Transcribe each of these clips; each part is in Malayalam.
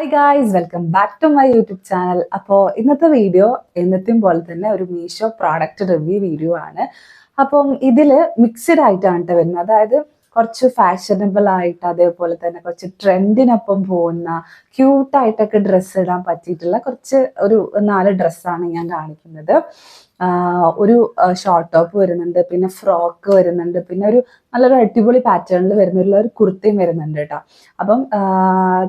Hi guys, welcome back to my YouTube channel. അപ്പോൾ ഇന്നത്തെ വീഡിയോ എന്നത്തെയും പോലെ തന്നെ ഒരു മീഷോ പ്രോഡക്റ്റ് റിവ്യൂ വീഡിയോ ആണ്. അപ്പം ഇതിൽ മിക്സ്ഡ് ആയിട്ടാണ് കേട്ടോ വരുന്നത്. അതായത് കുറച്ച് ഫാഷനബിൾ ആയിട്ട് അതേപോലെ തന്നെ കുറച്ച് ട്രെൻഡിനൊപ്പം പോകുന്ന ക്യൂട്ടായിട്ടൊക്കെ ഡ്രസ്സ് ഇടാൻ പറ്റിയിട്ടുള്ള കുറച്ച് ഒരു 4 ഡ്രസ്സാണ് ഞാൻ കാണിക്കുന്നത്. ഒരു ഷോർട്ട് ടോപ്പ് വരുന്നുണ്ട്, പിന്നെ ഫ്രോക്ക് വരുന്നുണ്ട്, പിന്നെ ഒരു നല്ലൊരു അടിപൊളി പാറ്റേണിൽ വരുന്ന ഒരു കുർത്തയും വരുന്നുണ്ട് കേട്ടോ. അപ്പം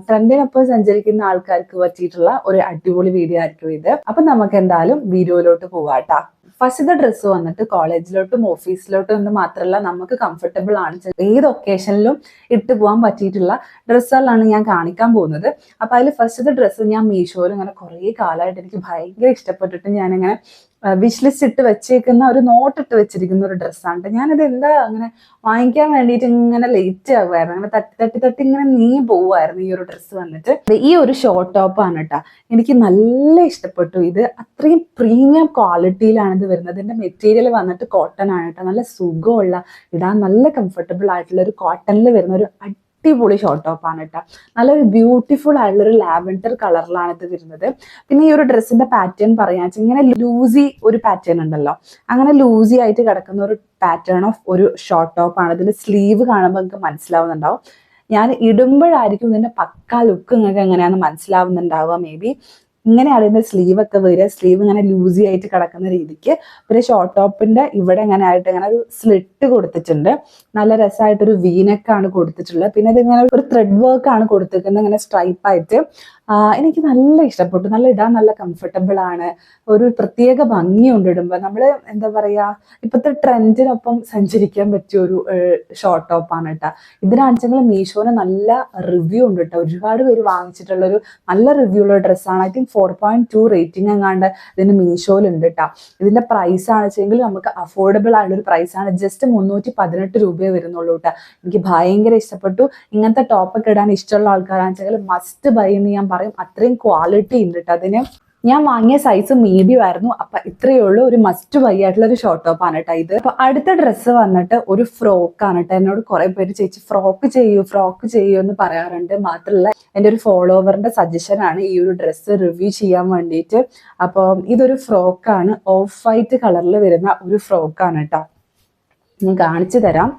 ട്രെൻഡിനൊപ്പം സഞ്ചരിക്കുന്ന ആൾക്കാർക്ക് പറ്റിയിട്ടുള്ള ഒരു അടിപൊളി വീഡിയോ ആയിരിക്കും ഇത്. അപ്പം നമുക്ക് എന്തായാലും വീഡിയോയിലോട്ട് പോവാട്ടോ. ഫസ്റ്റത്തെ ഡ്രസ്സ് വന്നിട്ട് കോളേജിലോട്ടും ഓഫീസിലോട്ടും എന്ന് മാത്രമല്ല നമുക്ക് കംഫർട്ടബിൾ ആണ്, ഏത് ഒക്കേഷനിലും ഇട്ട് പോകാൻ പറ്റിയിട്ടുള്ള ഡ്രസ്സുകളാണ് ഞാൻ കാണിക്കാൻ പോകുന്നത്. അപ്പൊ അതിൽ ഫസ്റ്റത്തെ ഡ്രസ്സ് ഞാൻ മീഷോയിൽ ഇങ്ങനെ കുറേ കാലമായിട്ട് എനിക്ക് ഭയങ്കര ഇഷ്ടപ്പെട്ടിട്ട് ഞാനിങ്ങനെ വിഷ് ലിസ്റ്റ് ഇട്ട് വെച്ചേക്കുന്ന ഒരു നോട്ട് ഇട്ട് വെച്ചിരിക്കുന്ന ഒരു ഡ്രസ്സാണ്. ഞാനിത് എന്താ അങ്ങനെ വാങ്ങിക്കാൻ വേണ്ടിയിട്ട് ഇങ്ങനെ ലേറ്റ് ആകുമായിരുന്നു, അങ്ങനെ തട്ടി ഇങ്ങനെ പോവുമായിരുന്നു. ഈ ഒരു ഡ്രസ്സ് വന്നിട്ട് ഈ ഒരു ഷോർട്ട് ടോപ്പാണ് കേട്ടോ. എനിക്ക് നല്ല ഇഷ്ടപ്പെട്ടു. ഇത് അത്രയും പ്രീമിയം ക്വാളിറ്റിയിലാണ് ഇത് വരുന്നത്. ഇതിന്റെ മെറ്റീരിയൽ വന്നിട്ട് കോട്ടൺ ആണ് കേട്ടോ. നല്ല സുഖമുള്ള, ഇടാൻ നല്ല കംഫർട്ടബിൾ ആയിട്ടുള്ള ഒരു കോട്ടണിൽ വരുന്ന ഒരു അടിപൊളി ഷോർട്ട് ടോപ്പാണ് കേട്ടോ. നല്ലൊരു ബ്യൂട്ടിഫുൾ ആയിട്ടുള്ള ഒരു ലാവൻഡർ കളറിലാണ് ഇത് വരുന്നത്. പിന്നെ ഈ ഒരു ഡ്രസ്സിന്റെ പാറ്റേൺ പറയാന്ന് വെച്ചാൽ ഇങ്ങനെ ലൂസി ഒരു പാറ്റേൺ ഉണ്ടല്ലോ, അങ്ങനെ ലൂസി ആയിട്ട് കിടക്കുന്ന ഒരു പാറ്റേൺ ഓഫ് ഒരു ഷോർട്ട് ടോപ്പാണ്. ഇതിന്റെ സ്ലീവ് കാണുമ്പോൾ നിങ്ങൾക്ക് മനസ്സിലാവുന്നുണ്ടാവും. ഞാൻ ഇടുമ്പോഴായിരിക്കും ഇതിന്റെ പക്കാ ലുക്ക് നിങ്ങൾക്ക് എങ്ങനെയാണെന്ന് മനസ്സിലാവുന്നുണ്ടാവുക. മേ ബി ഇങ്ങനെയാണ് ഇതിന്റെ സ്ലീവ് ഒക്കെ വരിക. സ്ലീവ് ഇങ്ങനെ ലൂസി ആയിട്ട് കിടക്കുന്ന രീതിക്ക്. പിന്നെ ഷോർട്ട് ടോപ്പിന്റെ ഇവിടെ ഇങ്ങനെ ആയിട്ട് ഇങ്ങനെ ഒരു സ്ലിറ്റ് കൊടുത്തിട്ടുണ്ട്. നല്ല രസമായിട്ടൊരു വീനെക്കാണ് കൊടുത്തിട്ടുള്ളത്. പിന്നെ ഇതിങ്ങനെ ഒരു ത്രെഡ് വർക്ക് ആണ് കൊടുത്തിരിക്കുന്നത്, ഇങ്ങനെ സ്ട്രൈപ്പ് ആയിട്ട്. എനിക്ക് നല്ല ഇഷ്ടപ്പെട്ടു. നല്ല ഇടാൻ നല്ല കംഫർട്ടബിൾ ആണ്. ഒരു പ്രത്യേക ഭംഗിയുണ്ട് ഇടുമ്പോൾ. നമ്മൾ എന്താ പറയാ, ഇപ്പോഴത്തെ ട്രെൻഡിനൊപ്പം സഞ്ചരിക്കാൻ പറ്റിയ ഒരു ഷോർട്ട് ടോപ്പാണ് കേട്ടോ. ഇതിനാണെച്ചെങ്കിൽ മീഷോന് നല്ല റിവ്യൂ ഉണ്ട് കേട്ടോ. ഒരുപാട് പേര് വാങ്ങിച്ചിട്ടുള്ള ഒരു നല്ല റിവ്യൂ ഉള്ള ഡ്രസ്സാണ്. ഐ തിങ്ക് 4.2 റേറ്റിംഗ് എങ്ങാണ്ട് ഇതിന് മീഷോയിലുണ്ട് കേട്ടോ. ഇതിന്റെ പ്രൈസ് ആണെച്ചെങ്കിൽ നമുക്ക് അഫോർഡബിൾ ആയിട്ടുള്ള ഒരു പ്രൈസാണ്. ജസ്റ്റ് 318 രൂപയെ വരുന്നുള്ളൂ കേട്ടോ. എനിക്ക് ഭയങ്കര ഇഷ്ടപ്പെട്ടു. ഇങ്ങനത്തെ ടോപ്പൊക്കെ ഇടാൻ ഇഷ്ടമുള്ള ആൾക്കാരാണെച്ചെങ്കിൽ മസ്റ്റ് ബൈ എന്ന് ഞാൻ പറയും. അത്രയും ക്വാളിറ്റി ഉണ്ട് കേട്ടോ അതിന്. ഞാൻ വാങ്ങിയ സൈസ് മീഡിയം ആയിരുന്നു. അപ്പൊ ഇത്രയേ ഉള്ളൂ. ഒരു മസ്റ്റ് ബൈ ആയിട്ടുള്ള ഒരു ഷോർട്ട് ടോപ്പ് ആണ് കേട്ടോ ഇത്. അപ്പൊ അടുത്ത ഡ്രസ്സ് വന്നിട്ട് ഒരു ഫ്രോക്ക് ആണ് കേട്ടോ. എന്നോട് കുറെ പേര് ചേച്ചി ഫ്രോക്ക് ചെയ്യൂ എന്ന് പറയാറുണ്ട്. മാത്രമല്ല എൻ്റെ ഒരു ഫോളോവറിന്റെ സജഷൻ ആണ് ഈ ഒരു ഡ്രസ്സ് റിവ്യൂ ചെയ്യാൻ വേണ്ടിയിട്ട്. അപ്പം ഇതൊരു ഫ്രോക്കാണ്, ഓഫ് വൈറ്റ് കളറിൽ വരുന്ന ഒരു ഫ്രോക്കാണ് കേട്ടോ. ഞാൻ കാണിച്ചു തരാം.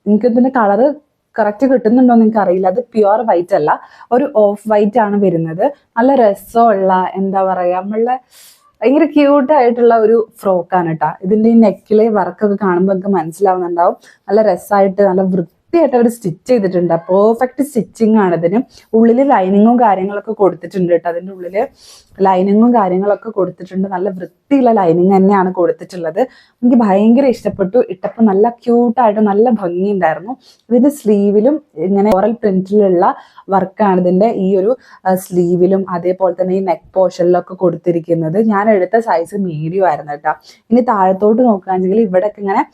നിങ്ങൾക്ക് ഇതിന്റെ കളറ് കറക്റ്റ് കിട്ടുന്നുണ്ടോ എന്ന് എനിക്ക് അറിയില്ല. അത് പ്യുവർ വൈറ്റ് അല്ല, ഒരു ഓഫ് വൈറ്റ് ആണ് വരുന്നത്. നല്ല രസമുള്ള, എന്താ പറയാ, നമ്മളുടെ ഭയങ്കര ക്യൂട്ടായിട്ടുള്ള ഒരു ഫ്രോക്കാണ് കേട്ടോ. ഇതിന്റെ ഈ നെക്കിലെ വർക്കൊക്കെ കാണുമ്പോൾ നമുക്ക് മനസ്സിലാവുന്നുണ്ടാവും. നല്ല രസമായിട്ട് നല്ല വൃത്തിയായിട്ട് അവർ സ്റ്റിച്ച് ചെയ്തിട്ടുണ്ട്. പെർഫെക്റ്റ് സ്റ്റിച്ചിങ് ആണ് ഇതിന്. ഉള്ളിൽ ലൈനിങ്ങും കാര്യങ്ങളൊക്കെ കൊടുത്തിട്ടുണ്ട് കേട്ടോ. അതിൻ്റെ ഉള്ളിൽ ലൈനിങ്ങും കാര്യങ്ങളൊക്കെ കൊടുത്തിട്ടുണ്ട്. നല്ല വൃത്തിയുള്ള ലൈനിങ് തന്നെയാണ് കൊടുത്തിട്ടുള്ളത്. എനിക്ക് ഭയങ്കര ഇഷ്ടപ്പെട്ടു. ഇട്ടപ്പോൾ നല്ല ക്യൂട്ടായിട്ട് നല്ല ഭംഗിയുണ്ടായിരുന്നു. ഇതിന്റെ സ്ലീവിലും ഇങ്ങനെ ഓറൽ പ്രിന്റിലുള്ള വർക്കാണ് ഇതിന്റെ ഈ ഒരു സ്ലീവിലും അതേപോലെ തന്നെ ഈ നെക്ക് പോർഷനിലൊക്കെ കൊടുത്തിരിക്കുന്നത്. ഞാൻ എടുത്ത സൈസ് മീഡിയം ആയിരുന്നു കേട്ടോ. ഇനി താഴത്തോട്ട് നോക്കുകയാണെങ്കിൽ ഇവിടെയൊക്കെ ഇങ്ങനെ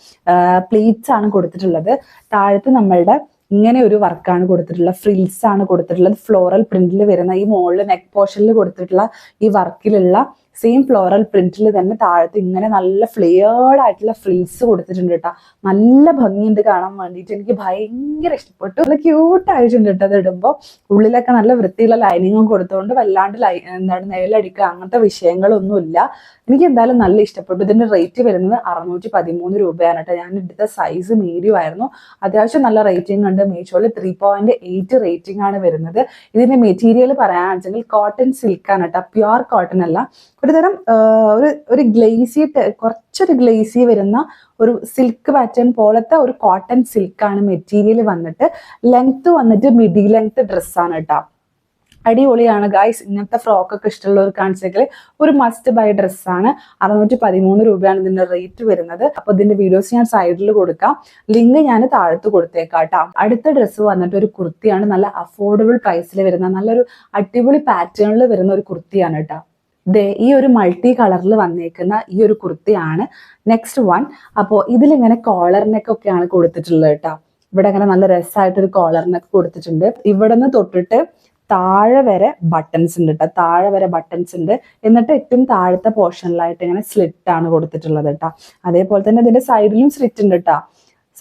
പ്ലീറ്റ്സ് ആണ് കൊടുത്തിട്ടുള്ളത്. താഴത്ത് നമ്മളുടെ ഇങ്ങനെ ഒരു വർക്കാണ് കൊടുത്തിട്ടുള്ളത്, ഫ്രിൽസ് ആണ് കൊടുത്തിട്ടുള്ളത്. ഫ്ലോറൽ പ്രിന്റിൽ വരുന്ന ഈ മുകളിൽ നെക്ക് പോർഷനിൽ കൊടുത്തിട്ടുള്ള ഈ വർക്കിലുള്ള സെയിം ഫ്ലോറൽ പ്രിന്റിൽ തന്നെ താഴത്ത് ഇങ്ങനെ നല്ല ഫ്ലെയർഡ് ആയിട്ടുള്ള ഫ്രിൽസ് കൊടുത്തിട്ടുണ്ട് കേട്ടോ. നല്ല ഭംഗിയുണ്ട് കാണാൻ വേണ്ടിയിട്ട്. എനിക്ക് ഭയങ്കര ഇഷ്ടപ്പെട്ടു. നല്ല ക്യൂട്ടായിട്ടുണ്ട് കേട്ടോ അത് ഇടുമ്പോൾ. ഉള്ളിലൊക്കെ നല്ല വൃത്തിയുള്ള ലൈനിങ്ങും കൊടുത്തുകൊണ്ട് വല്ലാണ്ട് എന്താണ് നിഴലടിക്കുക അങ്ങനത്തെ വിഷയങ്ങളൊന്നുമില്ല. എനിക്ക് എന്തായാലും നല്ല ഇഷ്ടപ്പെട്ടു. ഇതിന്റെ റേറ്റ് വരുന്നത് 613 രൂപയാണ് കേട്ടോ. ഞാൻ എടുത്ത സൈസ് മീഡിയം ആയിരുന്നു. അത്യാവശ്യം നല്ല റേറ്റിംഗ് ഉണ്ട്. മീഷോയിൽ 3.8 റേറ്റിംഗ് ആണ് വരുന്നത്. ഇതിന്റെ മെറ്റീരിയൽ പറയാണെന്നുവെച്ചെങ്കിൽ കോട്ടൺ സിൽക്കാണ് കേട്ടോ. പ്യുവർ കോട്ടൺ അല്ല, ഒരു തരം ഒരു ഗ്ലേസി, കുറച്ചൊരു ഗ്ലേസി വരുന്ന ഒരു സിൽക്ക് പാറ്റേൺ പോലത്തെ ഒരു കോട്ടൺ സിൽക്കാണ് മെറ്റീരിയൽ വന്നിട്ട്. ലെങ്ത് വന്നിട്ട് മിഡി ലെങ്ത് ഡ്രസ്സാണ് കേട്ടോ. അടിപൊളിയാണ് ഗായ്സ്. ഇങ്ങനത്തെ ഫ്രോക്കൊക്കെ ഇഷ്ടമുള്ളവർക്കാണെന്നുവെച്ചെങ്കിൽ ഒരു മസ്റ്റ് ബൈ ഡ്രസ്സാണ്. 613 രൂപയാണ് ഇതിന്റെ റേറ്റ് വരുന്നത്. അപ്പൊ ഇതിന്റെ വീഡിയോസ് ഞാൻ സൈഡിൽ കൊടുക്കാം, ലിങ്ക് ഞാൻ താഴത്ത് കൊടുത്തേക്കാം കേട്ടോ. അടുത്ത ഡ്രസ്സ് വന്നിട്ട് ഒരു കുർത്തിയാണ്. നല്ല അഫോർഡബിൾ പ്രൈസിൽ വരുന്ന നല്ലൊരു അടിപൊളി പാറ്റേണിൽ വരുന്ന ഒരു കുർത്തിയാണ് കേട്ടോ. ഈ ഒരു മൾട്ടി കളറിൽ വന്നേക്കുന്ന ഈ ഒരു കുർത്തിയാണ് നെക്സ്റ്റ് വൺ. അപ്പോൾ ഇതിലിങ്ങനെ കോളറിനൊക്കെയാണ് കൊടുത്തിട്ടുള്ളത് കേട്ടോ. ഇവിടെ ഇങ്ങനെ നല്ല രസമായിട്ടൊരു കോളറിനൊക്കെ കൊടുത്തിട്ടുണ്ട്. ഇവിടെ നിന്ന് തൊട്ടിട്ട് താഴെ വരെ ബട്ടൺസ് ഉണ്ട് കേട്ടോ. താഴെ വരെ ബട്ടൺസ് ഉണ്ട്. എന്നിട്ട് ഏറ്റവും താഴത്തെ പോർഷനിലായിട്ട് ഇങ്ങനെ സ്ലിറ്റ് ആണ് കൊടുത്തിട്ടുള്ളത് കേട്ടോ. അതേപോലെ തന്നെ ഇതിന്റെ സൈഡിലും സ്ലിറ്റ് ഉണ്ട് കേട്ടോ.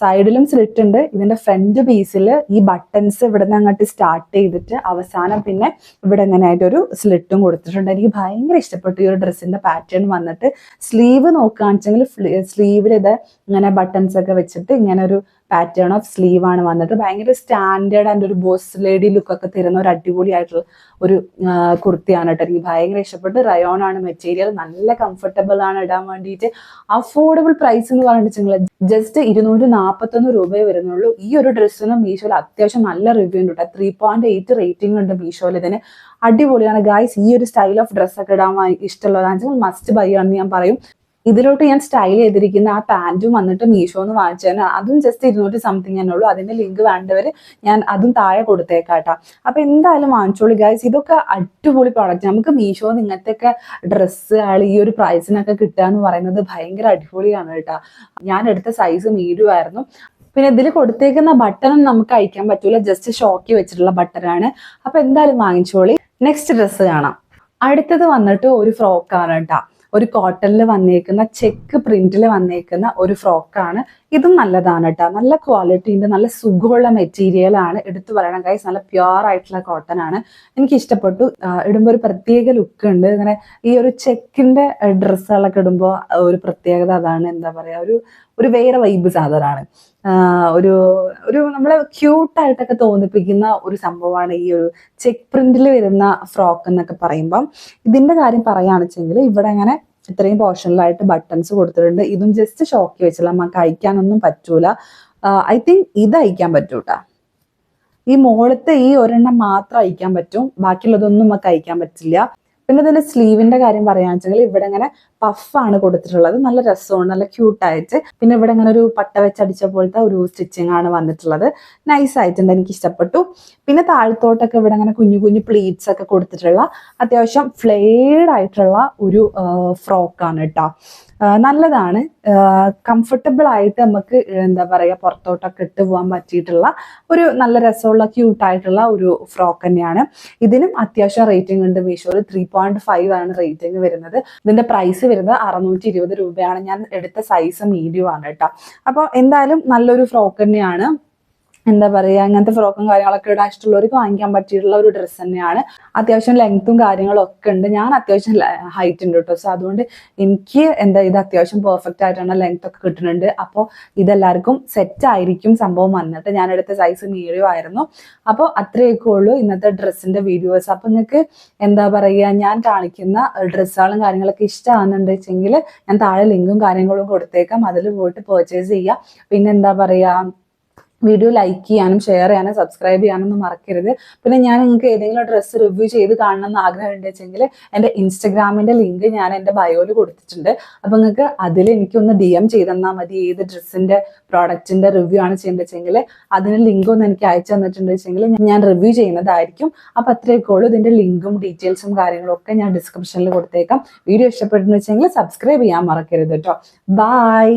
സൈഡിലും സ്ലിറ്റ് ഉണ്ട്. ഇതിന്റെ ഫ്രണ്ട് പീസിൽ ഈ ബട്ടൺസ് ഇവിടെ നിന്ന് അങ്ങോട്ട് സ്റ്റാർട്ട് ചെയ്തിട്ട് അവസാനം പിന്നെ ഇവിടെ ഇങ്ങനെ ആയിട്ട് ഒരു സ്ലിറ്റും കൊടുത്തിട്ടുണ്ട്. എനിക്ക് ഭയങ്കര ഇഷ്ടപ്പെട്ടു ഈ ഒരു ഡ്രസ്സിന്റെ പാറ്റേൺ വന്നിട്ട്. സ്ലീവ് നോക്കുകയാണെന്ന് വെച്ചെങ്കിൽ സ്ലീവിൽ ഇത് ഇങ്ങനെ ബട്ടൺസ് ഒക്കെ വെച്ചിട്ട് ഇങ്ങനെ ഒരു പാറ്റേൺ ഓഫ് സ്ലീവ് ആണ് വന്നിട്ട്. ഭയങ്കര സ്റ്റാൻഡേർഡ് ആൻഡ് ഒരു ബോസ് ലേഡി ലുക്ക് ഒക്കെ തരുന്ന ഒരു അടിപൊളിയായിട്ടുള്ള ഒരു കുർത്തിയാണ് കേട്ടോ. എനിക്ക് ഭയങ്കര ഇഷ്ടപ്പെട്ടു. റയോൺ ആണ് മെറ്റീരിയൽ, നല്ല കംഫർട്ടബിൾ ആണ് ഇടാൻ വേണ്ടിയിട്ട്. അഫോർഡബിൾ പ്രൈസ് എന്ന് പറഞ്ഞിട്ടുണ്ടെങ്കിൽ ജസ്റ്റ് 241 രൂപയെ വരുന്നുള്ളൂ. ഈ ഒരു ഡ്രസ്സിനും മീഷോയിൽ അത്യാവശ്യം നല്ല റിവ്യൂ ഉണ്ട് കേട്ടോ. 3.8 റേറ്റിംഗ് ഉണ്ട് മീഷോയിൽ ഇതിന്. അടിപൊളിയാണ് ഗായ്സ്. ഈ ഒരു സ്റ്റൈൽ ഓഫ് ഡ്രസ്സൊക്കെ ഇടാൻ ഇഷ്ടമുള്ളതാണെങ്കിൽ മസ്റ്റ് ബൈ ആണെന്ന് ഞാൻ പറയും. ഇതിലോട്ട് ഞാൻ സ്റ്റൈൽ ചെയ്തിരിക്കുന്ന ആ പാൻറ്റും വന്നിട്ട് മീഷോന്ന് വാങ്ങിച്ചതാണ്. അതും ജസ്റ്റ് 200 സംതിങ് തന്നെ ഉള്ളൂ. അതിന്റെ ലിങ്ക് വേണ്ടവർ ഞാൻ അതും താഴെ കൊടുത്തേക്കാട്ടോ. അപ്പൊ എന്തായാലും വാങ്ങിച്ചോളൂ ഗൈസ്. ഇതൊക്കെ അടിപൊളി പ്രോഡക്റ്റ്. നമുക്ക് മീഷോന്ന് ഇങ്ങനത്തെയൊക്കെ ഡ്രസ്സ് ഈ ഒരു പ്രൈസിനൊക്കെ കിട്ടുക എന്ന് പറയുന്നത് ഭയങ്കര അടിപൊളിയാണ് കേട്ടോ. ഞാൻ എടുത്ത സൈസ് മീഡിയം ആയിരുന്നു. പിന്നെ ഇതിൽ കൊടുത്തേക്കുന്ന ബട്ടണും നമുക്ക് അയക്കാൻ പറ്റൂല, ജസ്റ്റ് ഷോക്കി വെച്ചിട്ടുള്ള ബട്ടനാണ്. അപ്പൊ എന്തായാലും വാങ്ങിച്ചോളി. നെക്സ്റ്റ് ഡ്രസ്സ് കാണാം. അടുത്തത് വന്നിട്ട് ഒരു ഫ്രോക്കാണ് കേട്ടോ. ഒരു കോട്ടണിൽ വന്നേക്കുന്ന ചെക്ക് പ്രിന്റിൽ വന്നേക്കുന്ന ഒരു ഫ്രോക്കാണ്. ഇതും നല്ലതാണ് കേട്ടോ. നല്ല ക്വാളിറ്റി ഉണ്ട്, നല്ല സുഖമുള്ള മെറ്റീരിയൽ ആണ്. എടുത്തു പറയണം ഗൈസ്, നല്ല പ്യുവർ ആയിട്ടുള്ള കോട്ടൺ ആണ്. എനിക്ക് ഇഷ്ടപ്പെട്ടു. ഇടുമ്പോൾ ഒരു പ്രത്യേക ലുക്ക് ഉണ്ട്. ഇങ്ങനെ ഈ ഒരു ചെക്കിന്റെ ഡ്രസ്സുകളൊക്കെ ഇടുമ്പോൾ ഒരു പ്രത്യേകത അതാണ്. എന്താ പറയാ, ഒരു വേറെ വൈബ് സാധനമാണ്. ഒരു നമ്മളെ ക്യൂട്ടായിട്ടൊക്കെ തോന്നിപ്പിക്കുന്ന ഒരു സംഭവമാണ് ഈ ഒരു ചെക്ക് പ്രിന്റിൽ വരുന്ന ഫ്രോക്ക് എന്നൊക്കെ പറയുമ്പം. ഇതിന്റെ കാര്യം പറയുകയാണെന്നുവെച്ചെങ്കിൽ ഇവിടെ അങ്ങനെ ഇത്രയും പോർഷനിലായിട്ട് ബട്ടൺസ് കൊടുത്തിട്ടുണ്ട്. ഇതും ജസ്റ്റ് ഷോക്കി വെച്ചില്ല, നമുക്ക് അയക്കാനൊന്നും പറ്റൂല. ഐ തിങ്ക് ഇത് അയക്കാൻ പറ്റൂട്ടാ. ഈ മോളത്തെ ഈ ഒരെണ്ണം മാത്രം അയക്കാൻ പറ്റും, ബാക്കിയുള്ളതൊന്നും നമുക്ക് അയക്കാൻ പറ്റില്ല. പിന്നെ ഇതിന്റെ സ്ലീവിന്റെ കാര്യം പറയുകയാണെന്നുവെച്ചെങ്കിൽ ഇവിടെ ഇങ്ങനെ പഫാണ് കൊടുത്തിട്ടുള്ളത്. നല്ല രസമാണ്, നല്ല ക്യൂട്ടായിട്ട്. പിന്നെ ഇവിടെ ഇങ്ങനെ ഒരു പട്ട വെച്ചടിച്ച പോലത്തെ ഒരു സ്റ്റിച്ചിങ് ആണ് വന്നിട്ടുള്ളത്. നൈസ് ആയിട്ടുണ്ട്, എനിക്ക് ഇഷ്ടപ്പെട്ടു. പിന്നെ താഴത്തോട്ടൊക്കെ ഇവിടെ ഇങ്ങനെ കുഞ്ഞു കുഞ്ഞു പ്ലീറ്റ്സ് ഒക്കെ കൊടുത്തിട്ടുള്ള അത്യാവശ്യം ഫ്ലെയർഡ് ആയിട്ടുള്ള ഒരു ഫ്രോക്കാണ് കേട്ടോ. നല്ലതാണ്, കംഫർട്ടബിൾ ആയിട്ട് നമുക്ക് എന്താ പറയുക പുറത്തോട്ടൊക്കെ ഇട്ട് പോകാൻ പറ്റിയിട്ടുള്ള ഒരു നല്ല രസമുള്ള ക്യൂട്ടായിട്ടുള്ള ഒരു ഫ്രോക്ക് തന്നെയാണ്. ഇതിനും അത്യാവശ്യം റേറ്റിംഗ് ഉണ്ട് മീഷോയിൽ. 3.5 ആണ് റേറ്റിംഗ് വരുന്നത്. ഇതിന്റെ പ്രൈസ് വരുന്നത് 620 രൂപയാണ്. ഞാൻ എടുത്ത സൈസ് മീഡിയം ആണ് കേട്ടോ. അപ്പോൾ എന്തായാലും നല്ലൊരു ഫ്രോക്ക് തന്നെയാണ്. എന്താ പറയുക, ഇങ്ങനത്തെ ഫ്രോക്കും കാര്യങ്ങളൊക്കെ ഇടാൻ ഇഷ്ടമുള്ളവർക്ക് വാങ്ങിക്കാൻ പറ്റിയിട്ടുള്ള ഒരു ഡ്രസ്സ് തന്നെയാണ്. അത്യാവശ്യം ലെങ്ത്തും കാര്യങ്ങളും ഒക്കെ ഉണ്ട്. ഞാൻ അത്യാവശ്യം ഹൈറ്റ് ഉണ്ട് കേട്ടോ. സോ അതുകൊണ്ട് എനിക്ക് ഇത് അത്യാവശ്യം പെർഫെക്റ്റ് ആയിട്ടാണ് ലെങ്ത് ഒക്കെ കിട്ടുന്നുണ്ട്. അപ്പോൾ ഇതെല്ലാവർക്കും സെറ്റ് ആയിരിക്കും സംഭവം വന്നിട്ട്. ഞാൻ എടുത്ത സൈസ് മീഡിയം ആയിരുന്നു. അപ്പോൾ അത്രയൊക്കെ ഉള്ളൂ ഇന്നത്തെ ഡ്രസ്സിന്റെ വീഡിയോസ്. അപ്പോൾ നിങ്ങൾക്ക് എന്താ പറയുക, ഞാൻ കാണിക്കുന്ന ഡ്രസ്സുകളും കാര്യങ്ങളൊക്കെ ഇഷ്ടമാണെന്നുണ്ടെങ്കിൽ ഞാൻ താഴെ ലിങ്കും കാര്യങ്ങളും കൊടുത്തേക്കാം. അതിൽ പോയിട്ട് പർച്ചേസ് ചെയ്യുക. പിന്നെ എന്താ പറയുക, വീഡിയോ ലൈക്ക് ചെയ്യാനും ഷെയർ ചെയ്യാനും സബ്സ്ക്രൈബ് ചെയ്യാനൊന്നും മറക്കരുത്. പിന്നെ ഞാൻ നിങ്ങൾക്ക് ഏതെങ്കിലും ഡ്രസ്സ് റിവ്യൂ ചെയ്ത് കാണണമെന്ന് ആഗ്രഹം ഉണ്ടെങ്കിൽ എൻ്റെ ഇൻസ്റ്റഗ്രാമിൻ്റെ ലിങ്ക് ഞാൻ എൻ്റെ ബയോയിൽ കൊടുത്തിട്ടുണ്ട്. അപ്പോൾ നിങ്ങൾക്ക് അതിൽ എനിക്കൊന്ന് DM ചെയ്ത് തന്നാൽ മതി. ഏത് ഡ്രസ്സിൻ്റെ പ്രോഡക്റ്റിൻ്റെ റിവ്യൂ ആണ് ചെയ്യേണ്ടതെങ്കിൽ അതിന് ലിങ്ക് ഒന്ന് എനിക്ക് അയച്ചു തന്നിട്ടുണ്ടെങ്കിൽ ഞാൻ റിവ്യൂ ചെയ്യുന്നതായിരിക്കും. അപ്പോൾ അത്രയൊക്കെ ഉള്ളൂ. ഇതിൻ്റെ ലിങ്കും ഡീറ്റെയിൽസും കാര്യങ്ങളും ഒക്കെ ഞാൻ ഡിസ്ക്രിപ്ഷനിൽ കൊടുത്തേക്കാം. വീഡിയോ ഇഷ്ടപ്പെട്ടെന്ന് വെച്ചെങ്കിൽ സബ്സ്ക്രൈബ് ചെയ്യാൻ മറക്കരുത് കേട്ടോ. ബൈ.